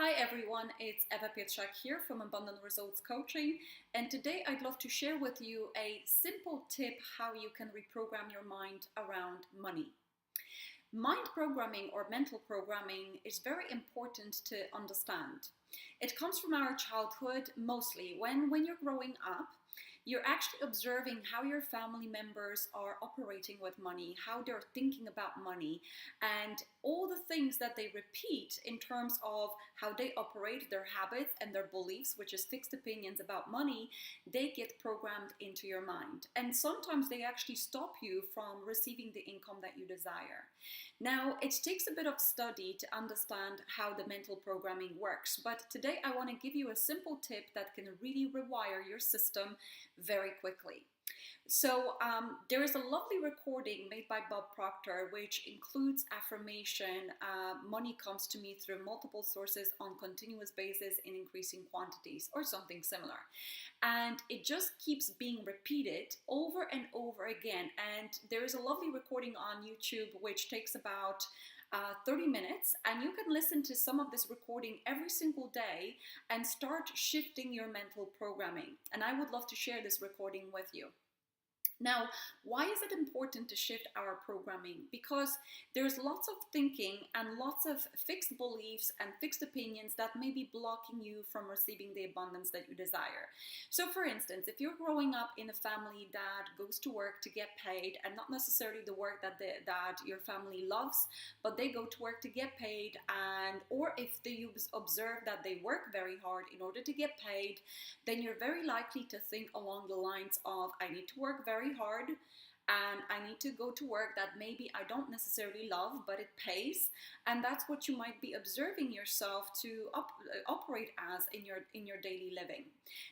Hi everyone, it's Eva Pietrzak here from Abundant Results Coaching, and today I'd love to share with you a simple tip how you can reprogram your mind around money. Mind programming or mental programming is very important to understand. It comes from our childhood mostly. When you're growing up, you're actually observing how your family members are operating with money, how they're thinking about money, and all the things that they repeat in terms of how they operate, their habits and their beliefs, which is fixed opinions about money, they get programmed into your mind. And sometimes they actually stop you from receiving the income that you desire. Now, it takes a bit of study to understand how the mental programming works, but today I want to give you a simple tip that can really rewire your system very quickly. So there is a lovely recording made by Bob Proctor which includes affirmation, money comes to me through multiple sources on continuous basis in increasing quantities, or something similar. And it just keeps being repeated over and over again. And there is a lovely recording on YouTube which takes about 30 minutes, and you can listen to some of this recording every single day and start shifting your mental programming. And I would love to share this recording with you. Now, why is it important to shift our programming? Because there's lots of thinking and lots of fixed beliefs and fixed opinions that may be blocking you from receiving the abundance that you desire. So for instance, if you're growing up in a family that goes to work to get paid, and not necessarily the work that your family loves, but they go to work to get paid, or if you observe that they work very hard in order to get paid, then you're very likely to think along the lines of, I need to work very hard and I need to go to work that maybe I don't necessarily love, but it pays. And that's what you might be observing yourself to operate as in your daily living.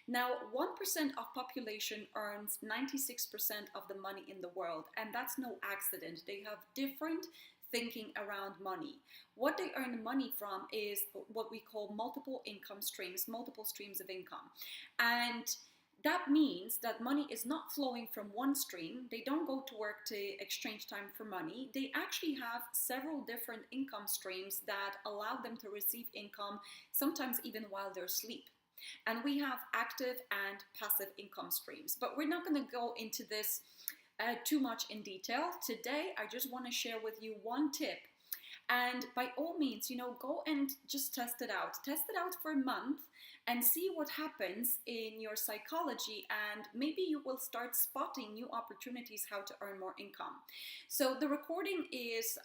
Now, 1% of population earns 96% of the money in the world, and that's no accident. They have different thinking around money. What they earn money from is what we call multiple income streams, multiple streams of income. And that means that money is not flowing from one stream. They don't go to work to exchange time for money. They actually have several different income streams that allow them to receive income, sometimes even while they're asleep. And we have active and passive income streams. But we're not going to go into this too much in detail. Today, I just want to share with you one tip. And by all means, go and just test it out. Test it out for a month and see what happens in your psychology, and maybe you will start spotting new opportunities how to earn more income. So the recording is,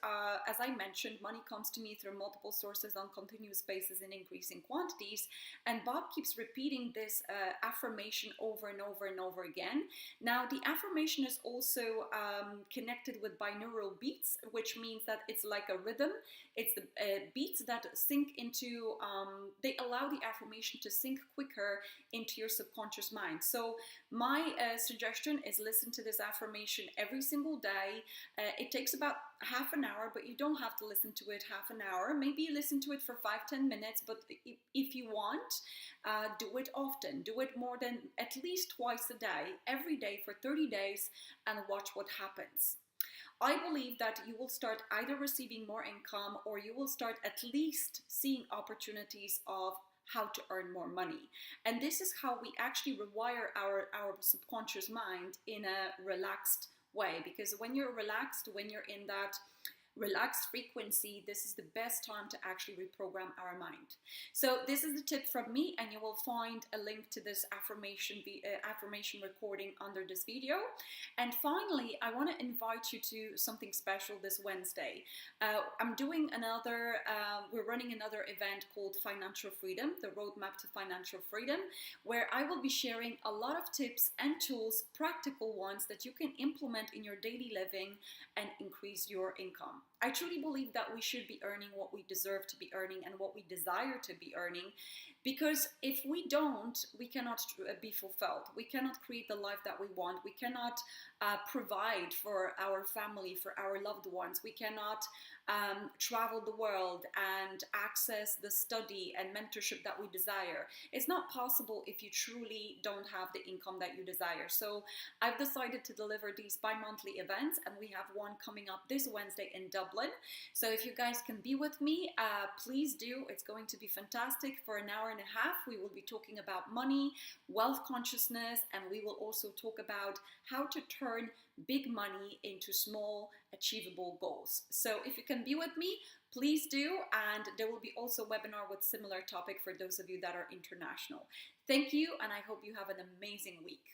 as I mentioned, money comes to me through multiple sources on continuous basis in increasing quantities, and Bob keeps repeating this affirmation over and over and over again. Now, the affirmation is also connected with binaural beats, which means that it's like a rhythm. It's the beats that sink into, they allow the affirmation to sink quicker into your subconscious mind. So my suggestion is listen to this affirmation every single day. It takes about half an hour, but you don't have to listen to it half an hour. Maybe you listen to it for 5-10 minutes, but if you want, do it often. Do it more than at least twice a day, every day for 30 days, and watch what happens. I believe that you will start either receiving more income, or you will start at least seeing opportunities of how to earn more money. And this is how we actually rewire our subconscious mind in a relaxed way. Because when you're relaxed, when you're in that relaxed frequency, this is the best time to actually reprogram our mind. So this is the tip from me, and you will find a link to this affirmation recording under this video. And finally, I want to invite you to something special this Wednesday. I'm doing we're running another event called Financial Freedom, the Roadmap to Financial Freedom, where I will be sharing a lot of tips and tools, practical ones that you can implement in your daily living and increase your income. I truly believe that we should be earning what we deserve to be earning and what we desire to be earning, because if we don't, we cannot be fulfilled. We cannot create the life that we want. We cannot provide for our family, for our loved ones. We cannot travel the world and access the study and mentorship that we desire. It's not possible if you truly don't have the income that you desire. So I've decided to deliver these bi-monthly events, and we have one coming up this Wednesday in Dublin. Dublin. So if you guys can be with me, please do. It's going to be fantastic. For an hour and a half, we will be talking about money, wealth consciousness, and we will also talk about how to turn big money into small, achievable goals. So if you can be with me, please do. And there will be also a webinar with similar topic for those of you that are international. Thank you, and I hope you have an amazing week.